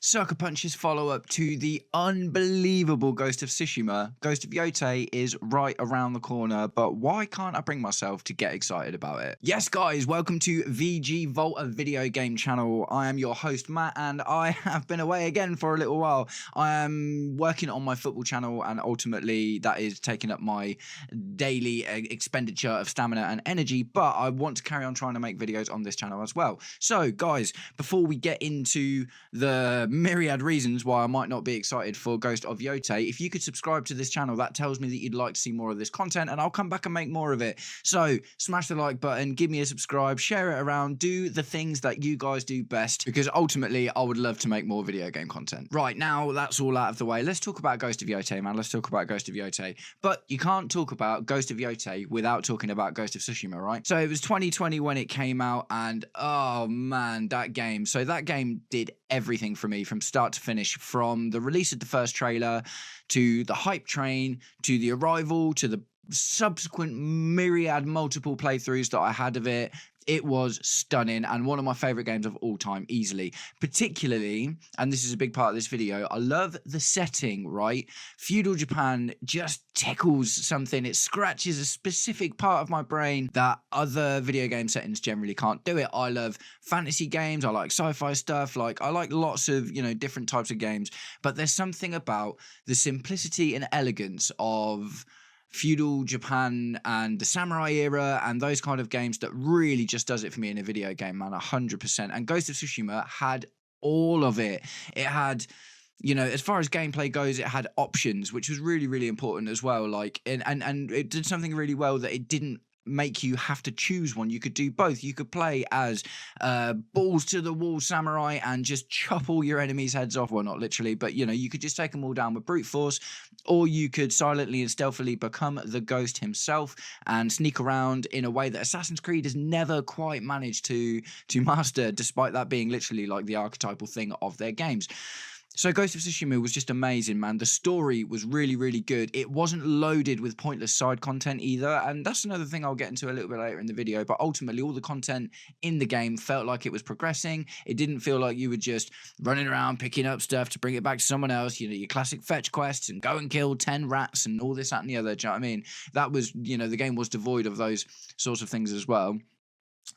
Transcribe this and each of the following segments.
Sucker Punch's follow-up to the unbelievable Ghost of Tsushima, Ghost of Yotei, is right around the corner, but why can't I bring myself to get excited about it? Yes, guys, welcome to VG Vault, a video game channel. I am your host, Matt, and I have been away again for a little while. I am working on my football channel, and ultimately that is taking up my daily expenditure of stamina and energy, but I want to carry on trying to make videos on this channel as well. So, guys, before we get into the myriad reasons why I might not be excited for Ghost of Yotei, if you could subscribe to this channel, that tells me that you'd like to see more of this content, and I'll come back and make more of it. So smash the like button, give me a subscribe, share it around, do the things that you guys do best, because ultimately I would love to make more video game content. Right, now that's all out of the way, let's talk about Ghost of Yotei, man. Let's talk about Ghost of Yotei. But you can't talk about Ghost of Yotei without talking about Ghost of Tsushima, right? So it was 2020 when it came out, and oh man, that game did everything for me from start to finish, from the release of the first trailer to the hype train to the arrival to the subsequent myriad multiple playthroughs that I had of it. It was stunning and one of my favorite games of all time, easily. Particularly, and this is a big part of this video, I love the setting, right? Feudal Japan just tickles something. It scratches a specific part of my brain that other video game settings generally can't do it. I love fantasy games. I like sci-fi stuff. Like, I like lots of, different types of games. But there's something about the simplicity and elegance of feudal Japan and the samurai era and those kind of games that really just does it for me in a video game, man. 100%. And Ghost of Tsushima had all of it. It had, as far as gameplay goes, it had options, which was really, really important as well. Like, and it did something really well, that it didn't make you have to choose one. You could do both. You could play as balls to the wall samurai and just chop all your enemies' heads off. Well, not literally, but you could just take them all down with brute force, or you could silently and stealthily become the ghost himself and sneak around in a way that Assassin's Creed has never quite managed to master, despite that being literally like the archetypal thing of their games. So Ghost of Tsushima was just amazing, man. The story was really, really good. It wasn't loaded with pointless side content either, and that's another thing I'll get into a little bit later in the video, but ultimately all the content in the game felt like it was progressing. It didn't feel like you were just running around picking up stuff to bring it back to someone else, your classic fetch quests and go and kill 10 rats and all this, that, and the other. Do you know what I mean? That was, the game was devoid of those sorts of things as well.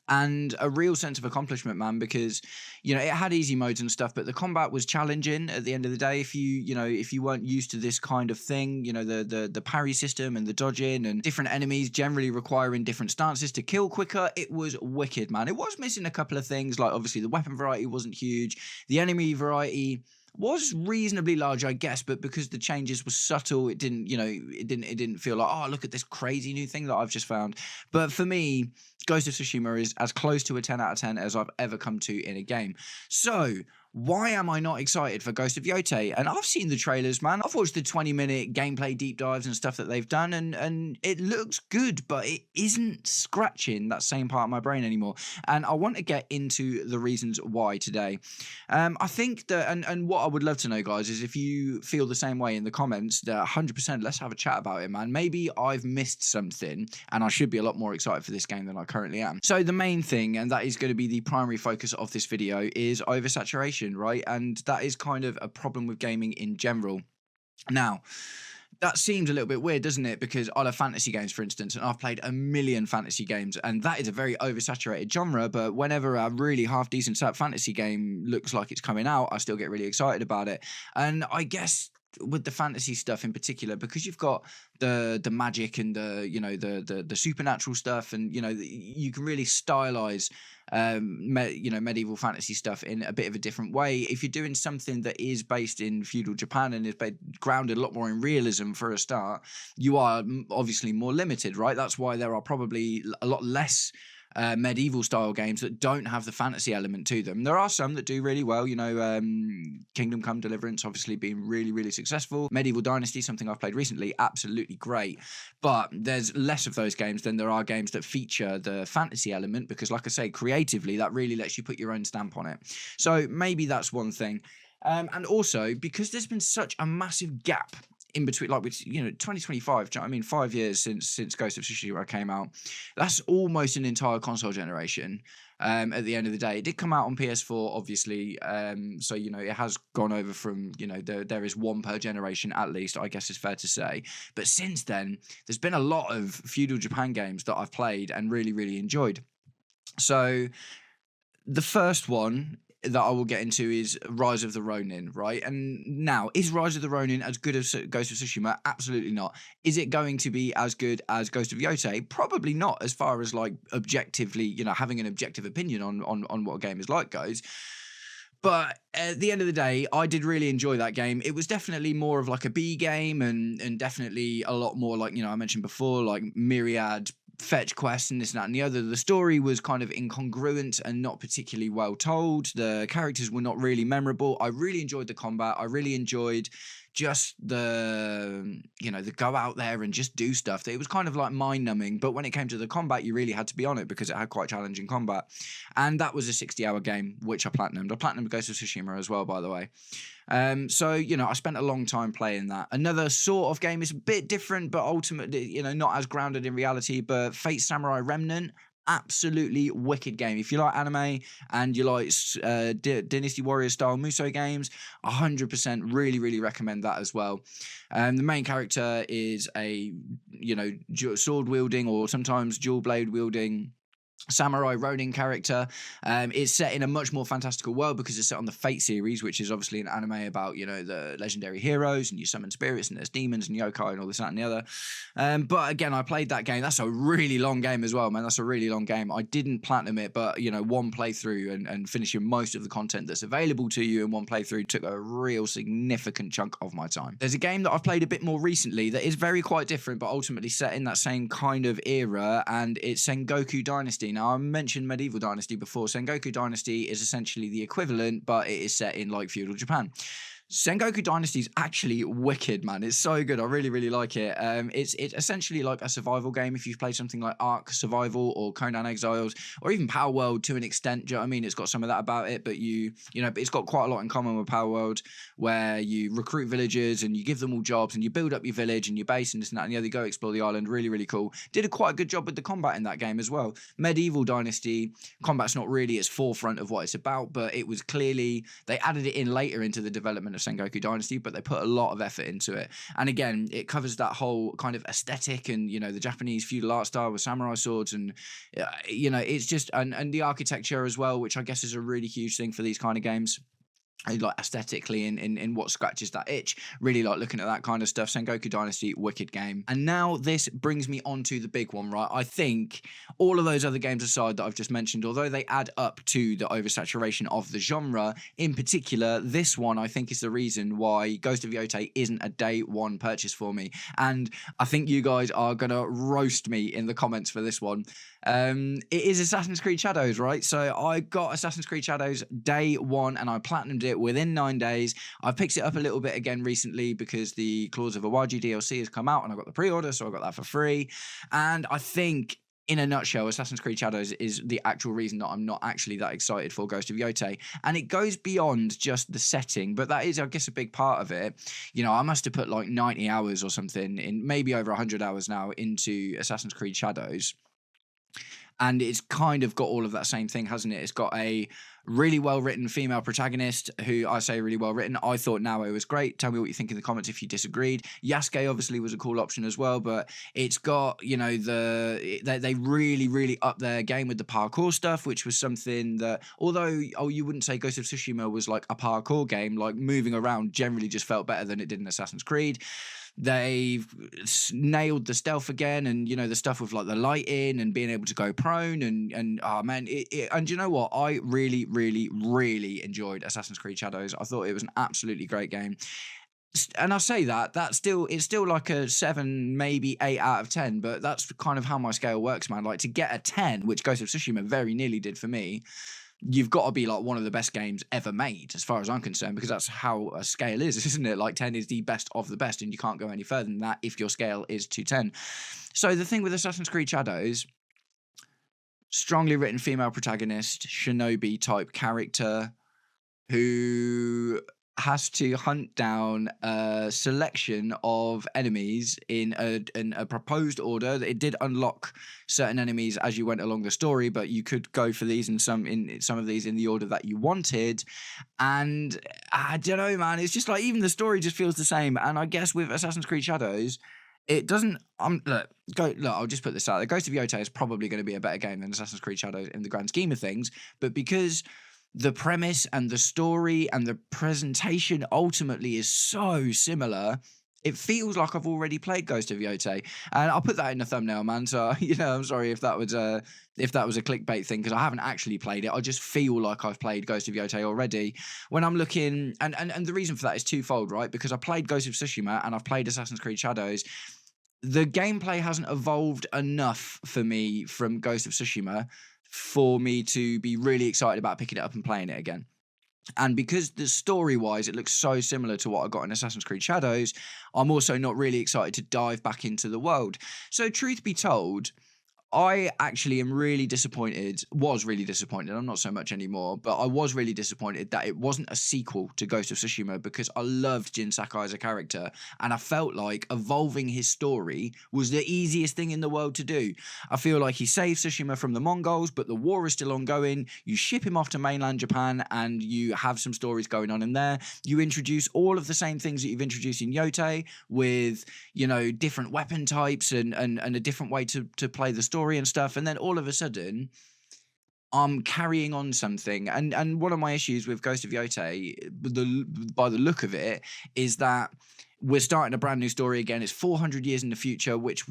And a real sense of accomplishment, man, because it had easy modes and stuff, but the combat was challenging at the end of the day. If you weren't used to this kind of thing, the parry system and the dodging and different enemies generally requiring different stances to kill quicker, it was wicked, man. It was missing a couple of things, like obviously the weapon variety wasn't huge, the enemy variety was reasonably large, I guess, but because the changes were subtle, it didn't feel like, oh, look at this crazy new thing that I've just found. But for me, Ghost of Tsushima is as close to a 10 out of 10 as I've ever come to in a game. So why am I not excited for Ghost of Yotei? And I've seen the trailers, man. I've watched the 20-minute gameplay deep dives and stuff that they've done, and it looks good, but it isn't scratching that same part of my brain anymore. And I want to get into the reasons why today. I think that, and what I would love to know, guys, is if you feel the same way in the comments, that 100%, let's have a chat about it, man. Maybe I've missed something, and I should be a lot more excited for this game than I currently am. So the main thing, and that is going to be the primary focus of this video, is oversaturation, right? And that is kind of a problem with gaming in general. Now, that seems a little bit weird, doesn't it? Because I love fantasy games, for instance, and I've played a million fantasy games, and that is a very oversaturated genre, but whenever a really half-decent fantasy game looks like it's coming out, I still get really excited about it. And I guess with the fantasy stuff in particular, because you've got the magic and the supernatural stuff, and you can really stylize medieval fantasy stuff in a bit of a different way. If you're doing something that is based in feudal Japan and is grounded a lot more in realism for a start, you are obviously more limited, right? That's why there are probably a lot less medieval style games that don't have the fantasy element to them. There are some that do really well, Kingdom Come Deliverance obviously being really, really successful. Medieval Dynasty, something I've played recently, absolutely great. But there's less of those games than there are games that feature the fantasy element, because like I say, creatively, that really lets you put your own stamp on it. So maybe that's one thing. And also, because there's been such a massive gap in between, like, with 2025, do you know what I mean? 5 years since Ghost of Tsushima came out. That's almost an entire console generation. at the end of the day. It did come out on PS4, obviously, so, you know, it has gone over from, you know, there is one per generation at least, I guess it's fair to say. But since then, there's been a lot of feudal Japan games that I've played and really, really enjoyed. So the first one that I will get into is Rise of the Ronin, right? And now, is Rise of the Ronin as good as Ghost of Tsushima? Absolutely not. Is it going to be as good as Ghost of Yotei? Probably not, as far as like objectively, you know, having an objective opinion on what a game is like goes. But at the end of the day, I did really enjoy that game. It was definitely more of like a B game and definitely a lot more like, you know, I mentioned before, like myriad fetch quests and this and that and the other. The story was kind of incongruent and not particularly well told. The characters were not really memorable. I really enjoyed the combat. I really enjoyed just the, you know, the go out there and just do stuff. It was kind of like mind numbing, but when it came to the combat, you really had to be on it because it had quite challenging combat. And that was a 60-hour game, which I platinumed. I platinumed Ghost of Tsushima as well, by the way. So, you know, I spent a long time playing that. Another sort of game is a bit different, but ultimately, you know, not as grounded in reality, but Fate Samurai Remnant. Absolutely wicked game. If you like anime and you like Dynasty Warriors style Muso games, 100% really recommend that as well. The main character is a, you know, sword wielding or sometimes dual blade wielding samurai Ronin character. It's set in a much more fantastical world because it's set on the Fate series, which is obviously an anime about, you know, the legendary heroes and you summon spirits and there's demons and yokai and all this, that and the other. But again, I played that game. That's a really long game as well, man. That's a really long game. I didn't platinum it, but, you know, one playthrough and finishing most of the content that's available to you in one playthrough took a real significant chunk of my time. There's a game that I've played a bit more recently that is very quite different, but ultimately set in that same kind of era, and it's Sengoku Dynasty. Now, I mentioned Medieval Dynasty before. Sengoku Dynasty is essentially the equivalent, but it is set in like feudal Japan. Sengoku Dynasty is actually wicked, man. It's so good. I really like it. It's essentially like a survival game. If you've played something like Ark Survival or Conan Exiles or even Power World to an extent, do you know what I mean? It's got some of that about it, but you know, it's got quite a lot in common with Power World, where you recruit villagers and you give them all jobs and you build up your village and your base and this and that and the other. You go explore the island. Really cool. Did a quite good job with the combat in that game as well. Medieval Dynasty combat's not really its forefront of what it's about, but it was clearly, they added it in later into the development of Sengoku Dynasty, but they put a lot of effort into it. And again, it covers that whole kind of aesthetic and, you know, the Japanese feudal art style with samurai swords and, you know, it's just, and the architecture as well, which I guess is a really huge thing for these kind of games. Like aesthetically in what scratches that itch. Really like looking at that kind of stuff. Sengoku Dynasty, wicked game. And now this brings me on to the big one, right? I think all of those other games aside that I've just mentioned, although they add up to the oversaturation of the genre, in particular, this one I think is the reason why Ghost of Yotei isn't a day one purchase for me. And I think you guys are gonna roast me in the comments for this one. It is Assassin's Creed Shadows, right? So I got Assassin's Creed Shadows day one and I platinumed it within 9 days. I've picked it up a little bit again recently because the Claws of Awaji DLC has come out and I got the pre-order, so I got that for free. And I think, in a nutshell, Assassin's Creed Shadows is the actual reason that I'm not actually that excited for Ghost of Yotei. And it goes beyond just the setting, but that is, I guess, a big part of it. You know, I must have put like 90 hours or something, in maybe over 100 hours now, into Assassin's Creed Shadows. And it's kind of got all of that same thing, hasn't it? It's got a really well-written female protagonist who, I say really well-written. I thought Naoe was great. Tell me what you think in the comments if you disagreed. Yasuke obviously was a cool option as well, but it's got, you know, they really up their game with the parkour stuff, which was something that, although, you wouldn't say Ghost of Tsushima was like a parkour game, like moving around generally just felt better than it did in Assassin's Creed. They've nailed the stealth again, and you know, the stuff with like the lighting and being able to go prone and oh man, and you know what, I really enjoyed Assassin's Creed Shadows. I thought it was an absolutely great game. And I say it's still like a 7, maybe 8 out of 10, but that's kind of how my scale works, man. Like, to get a 10, which Ghost of Tsushima very nearly did for me, you've got to be like one of the best games ever made, as far as I'm concerned, because that's how a scale is, isn't it? Like 10 is the best of the best, and you can't go any further than that if your scale is to 10. So the thing with Assassin's Creed Shadows, strongly written female protagonist, shinobi type character who has to hunt down a selection of enemies in a proposed order. It did unlock certain enemies as you went along the story, but you could go for these in some of these in the order that you wanted. And I don't know, man. It's just like even the story just feels the same. And I guess with Assassin's Creed Shadows, it doesn't. Look. I'll just put this out there. Ghost of Yotei is probably going to be a better game than Assassin's Creed Shadows in the grand scheme of things, but because the premise and the story and the presentation ultimately is so similar, it feels like I've already played Ghost of Yotei. And I'll put that in the thumbnail, man. So, I'm sorry if that was a clickbait thing, because I haven't actually played it. I just feel like I've played Ghost of Yotei already. When I'm looking, and the reason for that is twofold, right? Because I played Ghost of Tsushima and I've played Assassin's Creed Shadows. The gameplay hasn't evolved enough for me from Ghost of Tsushima for me to be really excited about picking it up and playing it again. And because the story-wise, it looks so similar to what I got in Assassin's Creed Shadows, I'm also not really excited to dive back into the world. So truth be told, I actually am really disappointed, was really disappointed, I'm not so much anymore, but I was really disappointed that it wasn't a sequel to Ghost of Tsushima, because I loved Jin Sakai as a character, and I felt like evolving his story was the easiest thing in the world to do. I feel like he saved Tsushima from the Mongols, but the war is still ongoing. You ship him off to mainland Japan, and you have some stories going on in there. You introduce all of the same things that you've introduced in Yotei, with, different weapon types and a different way to play the story and stuff, and then all of a sudden I'm carrying on something, and one of my issues with Ghost of Yotei, by the look of it, is that we're starting a brand new story again. It's 400 years in the future, which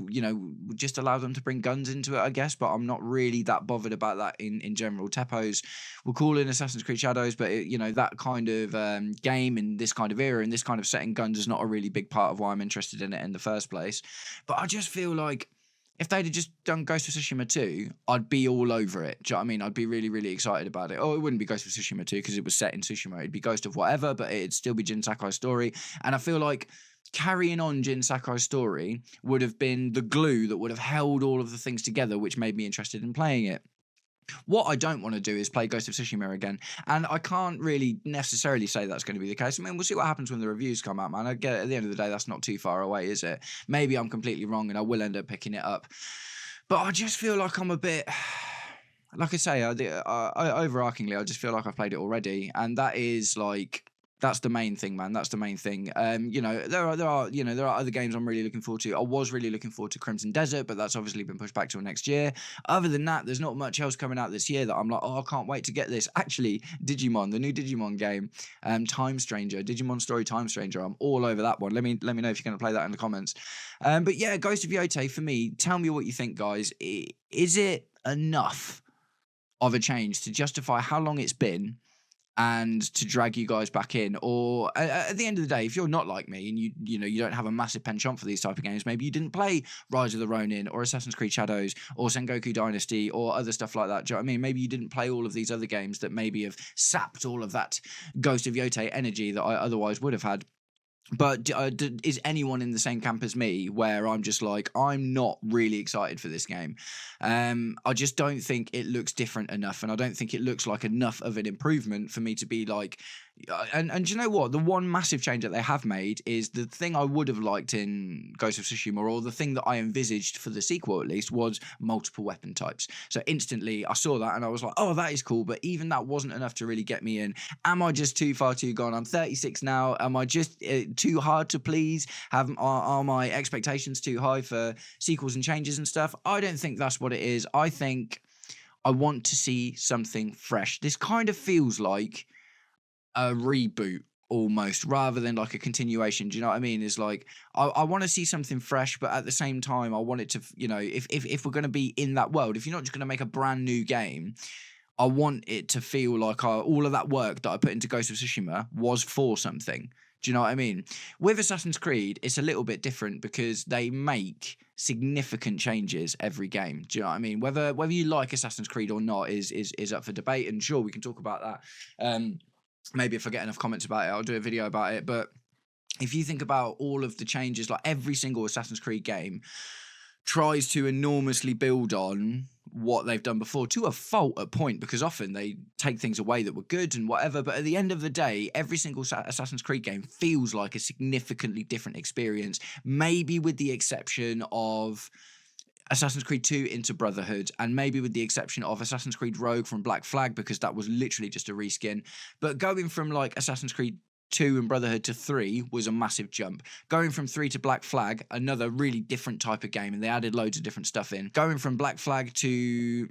just allows them to bring guns into it, I guess, but I'm not really that bothered about that in general. Tepos we'll call it Assassin's Creed Shadows, but that kind of game in this kind of era, in this kind of setting, guns is not a really big part of why I'm interested in it in the first place. But I just feel like if they'd have just done Ghost of Tsushima 2, I'd be all over it. Do you know what I mean? I'd be really, really excited about it. Oh, it wouldn't be Ghost of Tsushima 2 because it was set in Tsushima. It'd be Ghost of whatever, but it'd still be Jin Sakai's story. And I feel like carrying on Jin Sakai's story would have been the glue that would have held all of the things together, which made me interested in playing it. What I don't want to do is play Ghost of Tsushima again, and I can't really necessarily say that's going to be the case. I mean, we'll see what happens when the reviews come out, man. I get it, at the end of the day, that's not too far away, is it? Maybe I'm completely wrong and I will end up picking it up. But I just feel like I'm a bit, like I say, overarchingly, I just feel like I've played it already, and that is like, that's the main thing, man. That's the main thing. There are other games I'm really looking forward to. I was really looking forward to Crimson Desert, but that's obviously been pushed back till next year. Other than that, there's not much else coming out this year that I'm like, oh, I can't wait to get this. Actually, Digimon, the new Digimon game, Time Stranger, Digimon Story Time Stranger. I'm all over that one. Let me know if you're going to play that in the comments. But yeah, Ghost of Yotei for me. Tell me what you think, guys. Is it enough of a change to justify how long it's been and to drag you guys back in? Or at the end of the day, if you're not like me and you don't have a massive penchant for these type of games, maybe you didn't play Rise of the Ronin or Assassin's Creed Shadows or Sengoku Dynasty or other stuff like that. Do you know what I mean? Maybe you didn't play all of these other games that maybe have sapped all of that Ghost of Yotei energy that I otherwise would have had. But is anyone in the same camp as me, where I'm just like, I'm not really excited for this game? I just don't think it looks different enough, and I don't think it looks like enough of an improvement for me to be like. And you know what? The one massive change that they have made is the thing I would have liked in Ghost of Tsushima, or the thing that I envisaged for the sequel at least, was multiple weapon types. So instantly I saw that and I was like, oh, that is cool. But even that wasn't enough to really get me in. Am I just too far too gone? I'm 36 now. Am I just too hard to please? Are my expectations too high for sequels and changes and stuff? I don't think that's what it is. I think I want to see something fresh. This kind of feels like a reboot almost, rather than like a continuation. Do you know what I mean? It's like I want to see something fresh, but at the same time I want it to, if we're going to be in that world, if you're not just going to make a brand new game, I want it to feel like all of that work that I put into Ghost of Tsushima was for something. Do you know what I mean? With Assassin's Creed, it's a little bit different because they make significant changes every game. Do you know what I mean? Whether you like Assassin's Creed or not is up for debate, and sure, we can talk about that. Maybe if I get enough comments about it, I'll do a video about it. But if you think about all of the changes, like every single Assassin's Creed game tries to enormously build on what they've done before, to a fault at point, because often they take things away that were good and whatever. But at the end of the day, every single Assassin's Creed game feels like a significantly different experience, maybe with the exception of Assassin's Creed 2 into Brotherhood, and maybe with the exception of Assassin's Creed Rogue from Black Flag, because that was literally just a reskin. But going from like Assassin's Creed 2 and Brotherhood to 3 was a massive jump. Going from 3 to Black Flag, another really different type of game, and they added loads of different stuff in. Going from Black Flag to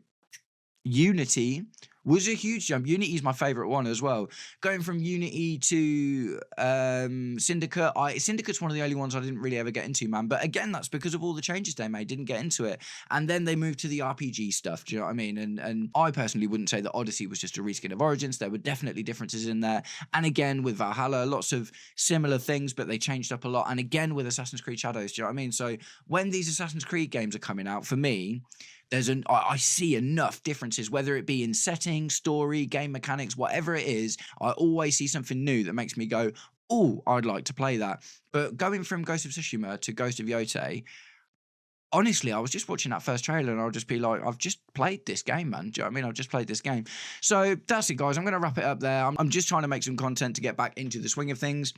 Unity was a huge jump. Unity is my favorite one as well. Going from Unity to Syndicate, Syndicate's one of the only ones I didn't really ever get into, man. But again, that's because of all the changes they made. Didn't get into it, and then they moved to the RPG stuff. Do you know what I mean? And I personally wouldn't say that Odyssey was just a reskin of Origins. There were definitely differences in there. And again, with Valhalla, lots of similar things, but they changed up a lot. And again, with Assassin's Creed Shadows, do you know what I mean? So when these Assassin's Creed games are coming out, for me, I see enough differences, whether it be in setting, story, game mechanics, whatever it is. I always see something new that makes me go, oh, I'd like to play that. But going from Ghost of Tsushima to Ghost of Yotei, honestly, I was just watching that first trailer and I'll just be like, I've just played this game, man. Do you know what I mean? I've just played this game. So that's it, guys. I'm going to wrap it up there. I'm just trying to make some content to get back into the swing of things.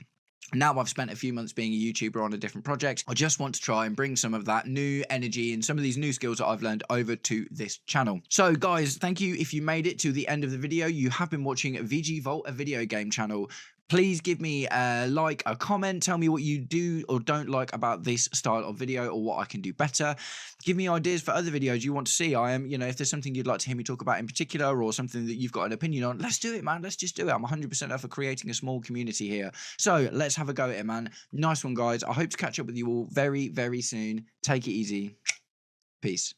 Now I've spent a few months being a YouTuber on a different project, I just want to try and bring some of that new energy and some of these new skills that I've learned over to this channel. So guys, thank you if you made it to the end of the video. You have been watching VG Vault, a video game channel. Please give me a like, a comment, tell me what you do or don't like about this style of video or what I can do better. Give me ideas for other videos you want to see. If there's something you'd like to hear me talk about in particular or something that you've got an opinion on, let's do it, man. Let's just do it. I'm 100% up for creating a small community here. So let's have a go at it, man. Nice one, guys. I hope to catch up with you all very, very soon. Take it easy. Peace.